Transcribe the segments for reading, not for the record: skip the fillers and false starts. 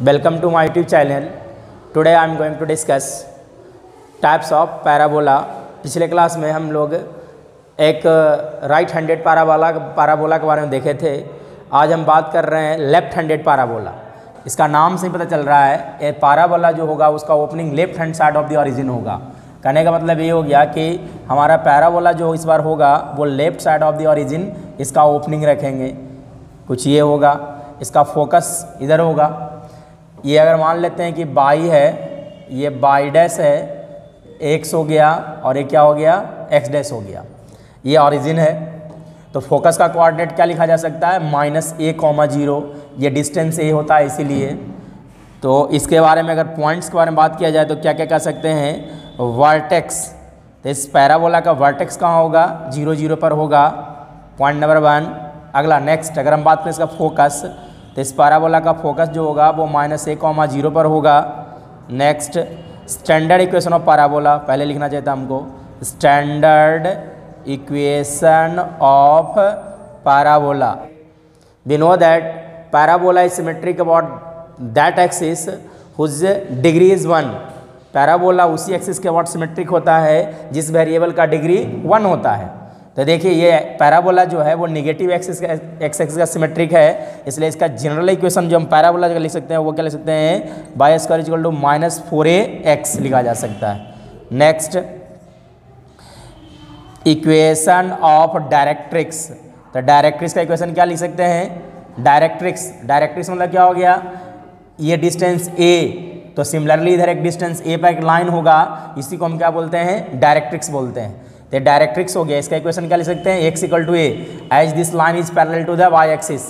Welcome to my YouTube channel. Today I am going to discuss types of parabola. पिछले class में हम लोग एक राइट हैंडेड पाराबोला के बारे में देखे थे। आज हम बात कर रहे हैं लेफ्ट हैंडेड पाराबोला। इसका नाम से ही पता चल रहा है ये पाराबोला जो होगा उसका opening left hand side of the origin होगा। कहने का मतलब ये हो गया कि हमारा पैराबोला जो इस बार होगा वो left side of the origin इसका ओपनिंग रखेंगे। कुछ ये होगा, इसका फोकस इधर होगा। ये अगर मान लेते हैं कि बाई है, ये बाई डैश है, एक्स हो गया और ये क्या हो गया, एक्स डैश हो गया। ये ओरिजिन है तो फोकस का कोऑर्डिनेट क्या लिखा जा सकता है, -a,0। ये डिस्टेंस ए होता है इसीलिए। तो इसके बारे में अगर पॉइंट्स के बारे में बात किया जाए तो क्या क्या कह सकते हैं, वर्टेक्स। तो इस पैराबोला का वर्टेक्स कहाँ होगा, 0 0 पर होगा, पॉइंट नंबर 1। अगला नेक्स्ट अगर हम बात करें इसका फोकस, तो इस पैराबोला का फोकस जो होगा वो -a,0 पर होगा। Next standard equation of parabola, पहले लिखना चाहिए था हमको, standard equation of parabola. We know that parabola is symmetric about that axis whose degree is 1। Parabola उसी एक्सिस के अबाउट सिमेट्रिक होता है जिस वेरिएबल का डिग्री 1 होता है। तो देखिए ये पैराबोला जो है वो निगेटिव एक्सिस का सिमेट्रिक है, इसलिए इसका जनरल इक्वेशन जो हम पैराबोला का लिख सकते हैं वो क्या लिख सकते हैं, by square equal to -4ax लिखा जा सकता है। Next equation of directrix. तो डायरेक्ट्रिक्स का इक्वेशन क्या लिख सकते हैं, डायरेक्ट्रिक्स मतलब क्या हो गया, ये डिस्टेंस a, तो सिमिलरली इधर एक डिस्टेंस a पर एक लाइन होगा, इसी को हम क्या बोलते हैं, डायरेक्ट्रिक्स बोलते हैं। तो डायरेक्ट्रिक्स हो गया, इसका इक्वेशन क्या लिख सकते हैं, x = a as this line is parallel to the y axis.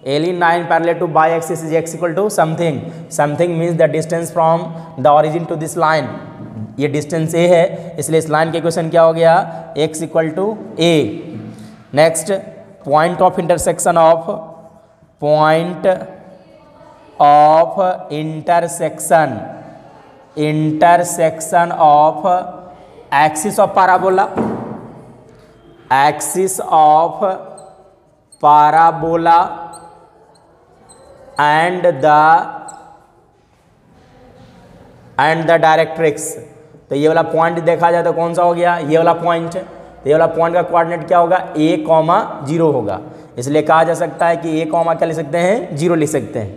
Alien line parallel to y axis is x = something means the distance from the origin to this line. ये distance a है, इसलिए इस line का equation क्या हो गया, x = a। Next point of intersection of axis of parabola and the directrix. तो ये वाला पॉइंट देखा जाए तो कौन सा हो गया, ये वाला पॉइंट। तो ये वाला पॉइंट का कोऑर्डिनेट क्या होगा, a,0 होगा, इसलिए कहा जा सकता है कि a, क्या लिख सकते हैं, 0 लिख सकते हैं।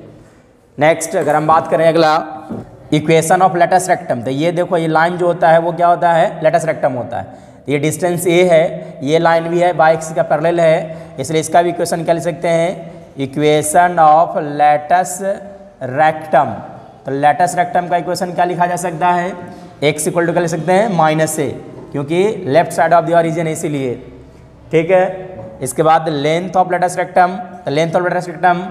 नेक्स्ट अगर हम बात करें अगला इक्वेशन ऑफ लेटस रेक्टम। तो ये देखो ये लाइन जो होता है वो क्या होता है, लेटस रेक्टम होता है। तो ये डिस्टेंस a है, ये लाइन भी है बाई एक्सिस का पैरेलल है, इसलिए इसका भी इक्वेशन क्या लिख सकते हैं, इक्वेशन ऑफ लेटस रेक्टम। तो लेटस रेक्टम का इक्वेशन क्या लिखा जा सकता है, x = क्या लिख सकते हैं, -a, क्योंकि left side of the origin है इसीलिए। ठीक है, इसके बाद लेंथ ऑफ लेटस रेक्टम। तो लेंथ ऑफ लेटस रेक्टम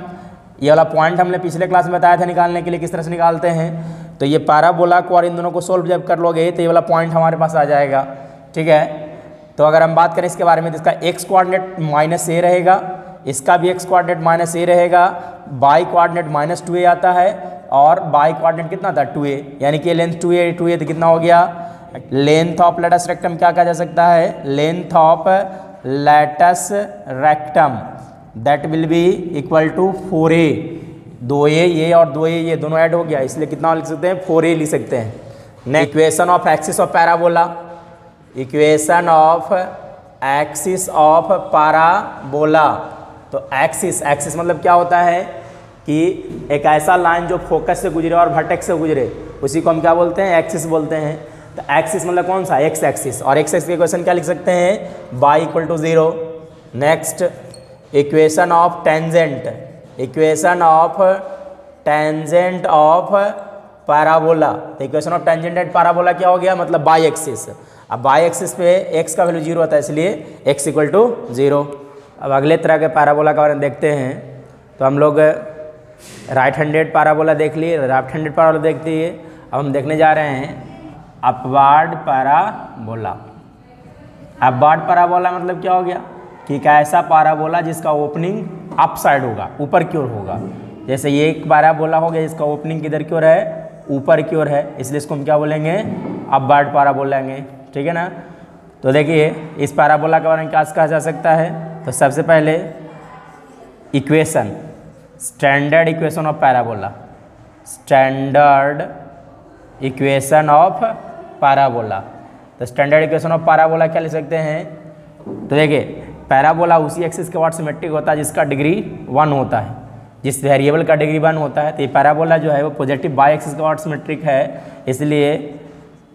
ये वाला पॉइंट हमने पिछले क्लास में बताया था निकालने के लिए किस तरह से निकालते हैं। तो ये पैराबोला को और इन दोनों को सोल्व जब कर लोगे तो ये वाला पॉइंट हमारे पास आ जाएगा। ठीक है, तो अगर हम बात करें इसके बारे में तो इसका x कोऑर्डिनेट -a रहेगा, इसका भी x कोऑर्डिनेट -a रहेगा, बाई कोऑर्डिनेट -2a आता है और बाई कोऑर्डिनेट कितना था, 2a, यानी कि लेंथ 2a तो कितना हो गया, लेंथ ऑफ लेटस रेक्टम क्या कहा जा सकता है, length of latus rectum that will be equal to 4a। 2a ये और 2a ये दोनों ऐड हो गया, इसलिए कितना लिख सकते हैं, 4a लिख सकते हैं। Next equation of axis of parabola. Equation of axis of parabola. तो एक्सिस मतलब क्या होता है कि एक ऐसा लाइन जो फोकस से गुजरे और वर्टेक्स से गुजरे, उसी को हम क्या बोलते हैं, एक्सिस बोलते हैं। तो एक्सिस मतलब कौन सा, एक्स एक्सिस, और एक्स एक्सिस के इक्वेशन क्या लिख सकते हैं, y = 0। Next equation of tangent. Equation of tangent of parabola. तो equation of tangent at parabola क्या हो गया, मतलब बाई एक्सिस। अब बाई एक्सिस पे x का वैल्यू 0 होता है, इसलिए x = 0। अब अगले तरह के पैराबोला के बारे में देखते हैं। तो हम लोग राइट हैंडेड पैराबोला देख लिए, लेफ्ट हैंडेड पैराबोला देखते हैं। अब हम देखने जा रहे हैं अपवार्ड पैराबोला। अपवार्ड पैराबोला मतलब क्या हो गया कि एक ऐसा पैराबोला जिसका ओपनिंग अप साइड होगा, ऊपर की ओर होगा। जैसे ये एक पैराबोला हो गया जिसका ओपनिंग किधर की ओर है, ऊपर की ओर है, इसलिए इसको हम क्या बोलेंगे, अपवार्ड पैराबोला बोलेंगे। ठीक है ना। तो देखिए इस पैराबोला के बारे में क्या कहा जा सकता है। तो सबसे पहले equation, standard equation of parabola. Standard equation of parabola. तो स्टैंडर्ड इक्वेशन ऑफ पैराबोला क्या लिख सकते हैं? तो देखिए पैराबोला उसी एक्सिस के वाट सिमेट्रिक होता है जिसका डिग्री 1 होता है, जिस वेरिएबल का डिग्री 1 होता है। तो ये पैराबोला जो है वो पॉजिटिव बाई एक्सिस का वाट सिमेट्रिक है, इसलिए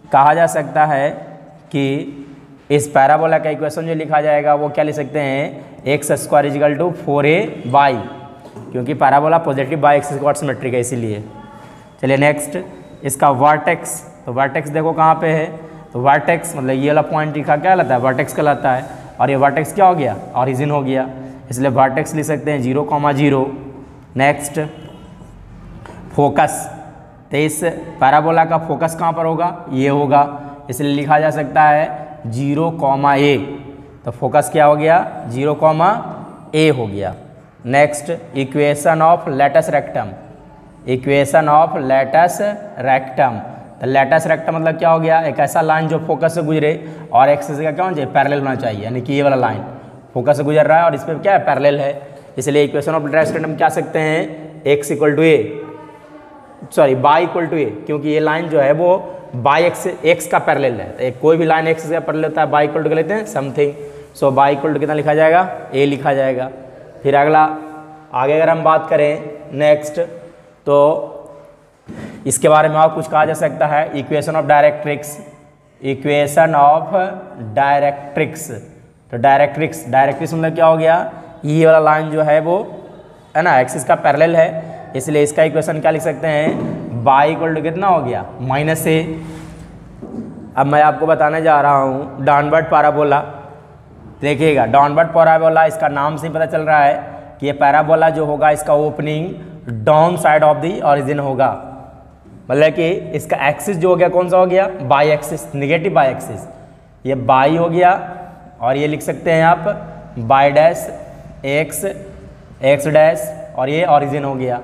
कहा जा सकता है कि इस पैराबोला का इक्वेशन जो लिखा जाएगा वो क्या लिख सकते हैं? X square equal to 4a y, क्योंकि पैराबोला पॉजिटिव बाई एक्सिस का वाट सिमेट्रिक है इसीलिए। चलिए नेक्स्ट, इसका वर्टेक्स। तो वर्टेक्स देखो कहाँ पे है? तो वर्टेक्स मतलब ये वाला पॉइंट लिखा क्या कहलाता है? वर्टेक्स कहलाता है। और ये वर्टेक्स क्या हो गया? ऑरिजिन हो गया, इसलिए वर्टेक्स लिख सकते हैं 0,0। Next focus. तो इस पैराबोला का फोकस कहाँ पर होगा? ये होगा, इसलिए लिखा जा सकता है 0,a। तो फोकस क्या हो गया? 0,a हो गया। Next equation of latus rectum. Equation of latus rectum. तो लेटस रेक्टम मतलब क्या हो गया? एक ऐसा लाइन जो फोकस से गुजरे और एक्सिस का क्या होना चाहिए? पैरेलल होना चाहिए, यानी कि ये वाला लाइन फोकस से गुजर रहा है और इस पर क्या है? पैरेलल है, इसलिए इक्वेशन ऑफ लेटस रेक्टम क्या सकते हैं? x equal to a, sorry y equal to a, क्योंकि ये लाइन जो है वो बाई एक्स का पैरेलल है। तो कोई भी लाइन एक्स का पैरेलल होता है, बाई इक्वल टू लेते हैं something. So y equal to कितना लिखा जाएगा? ए लिखा जाएगा। फिर अगला आगे अगर हम बात करें नेक्स्ट, तो इसके बारे में और कुछ कहा जा सकता है? Equation of directrix. Equation of directrix. तो डायरेक्ट्रिक्स मतलब क्या हो गया? ये वाला लाइन जो है वो है ना एक्सिस का पैरेलल है, इसलिए इसका इक्वेशन क्या लिख सकते हैं? बाई इक्वल टू कितना हो गया? -a। अब मैं आपको बताने जा रहा हूँ डाउनवर्ड पैराबोला। देखिएगा डाउनवर्ड पैराबोला, इसका नाम से ही पता चल रहा है कि ये पैराबोला जो होगा इसका opening down side of the origin होगा, मतलब कि इसका एक्सिस जो हो गया कौन सा हो गया? By axis, negative by axis. ये बाई हो गया और ये लिख सकते हैं आप बाई डैश एक्स डैश, और ये ओरिजिन हो गया।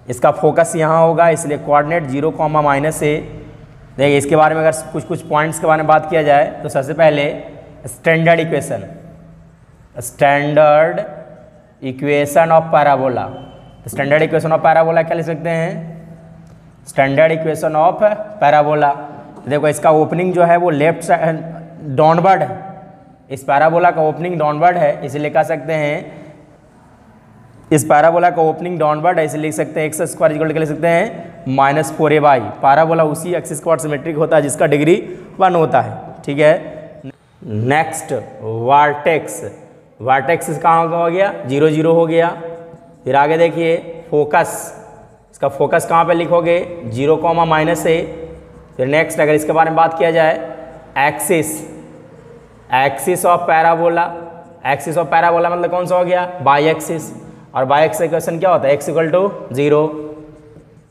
इसका फोकस यहाँ होगा, इसलिए कोऑर्डिनेट 0,-a। देखिए इसके बारे में अगर कुछ पॉइंट्स के बारे में बात किया जाए तो सबसे पहले standard equation of parabola. Standard equation of parabola क्या लिख सकते हैं? Standard equation of parabola. देखो इसका ओपनिंग जो है वो लेफ्ट साइड डाउनवर्ड है, इस पैराबोला का ओपनिंग डाउनवर्ड है, इसलिए कह सकते हैं इस पैराबोला का ओपनिंग डाउनवर्ड है, इसलिए लिख सकते हैं एक्स स्क्वायर इक्वल टू लिख सकते हैं -4a बाई। पैराबोला उसी एक्सिस का सिमेट्रिक होता है जिसका डिग्री 1 होता है, ठीक है। Next vertex. वर्टेक्स कहाँ हो गया? 0,0 हो गया। फिर आगे देखिए फोकस, इसका फोकस कहाँ पे लिखोगे? 0,-a। फिर नेक्स्ट अगर इसके बारे में बात किया जाए axis of parabola. Axis of parabola मतलब कौन सा हो गया? बाई एक्सिस, और बाई एक्सिस इक्वेशन क्या होता है? x इक्वल टू 0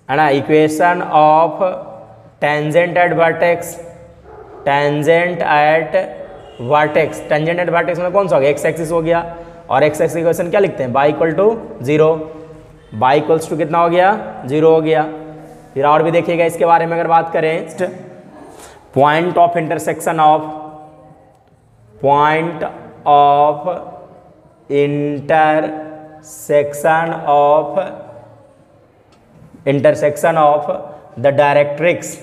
है ना। Equation of tangent eight vertex. Tangent at vertex मतलब कौन सा हो गया? x एक्सिस हो गया, और x एक्सिस इक्वेशन क्या लिखते हैं? Y equal to 0। Y equals to कितना हो गया? 0 हो गया। फिर और भी देखिएगा इसके बारे में अगर बात करें, point of intersection of the directrix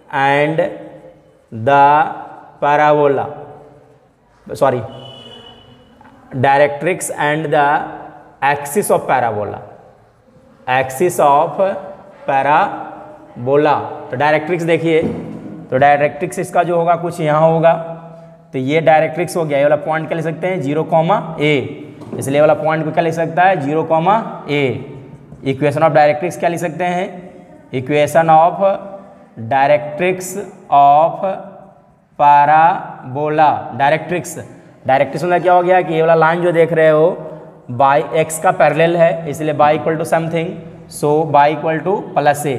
and the parabola, sorry directrix and the axis of parabola. Axis of parabola. तो डायरेक्ट्रिक्स देखिए, तो डायरेक्ट्रिक्स इसका जो होगा कुछ यहाँ होगा, तो ये डायरेक्ट्रिक्स हो गया। ये वाला पॉइंट क्या लिख सकते हैं? 0,a, इसलिए वाला पॉइंट को क्या लिख सकता है? 0,a। इक्वेशन ऑफ डायरेक्ट्रिक्स क्या लिख सकते हैं? Equation of directrix of parabola. Directrix मतलब क्या हो गया कि ये वाला लाइन जो देख रहे हो बाई एक्स का पैरेलल है, इसलिए y equal to something, so y equal to +a।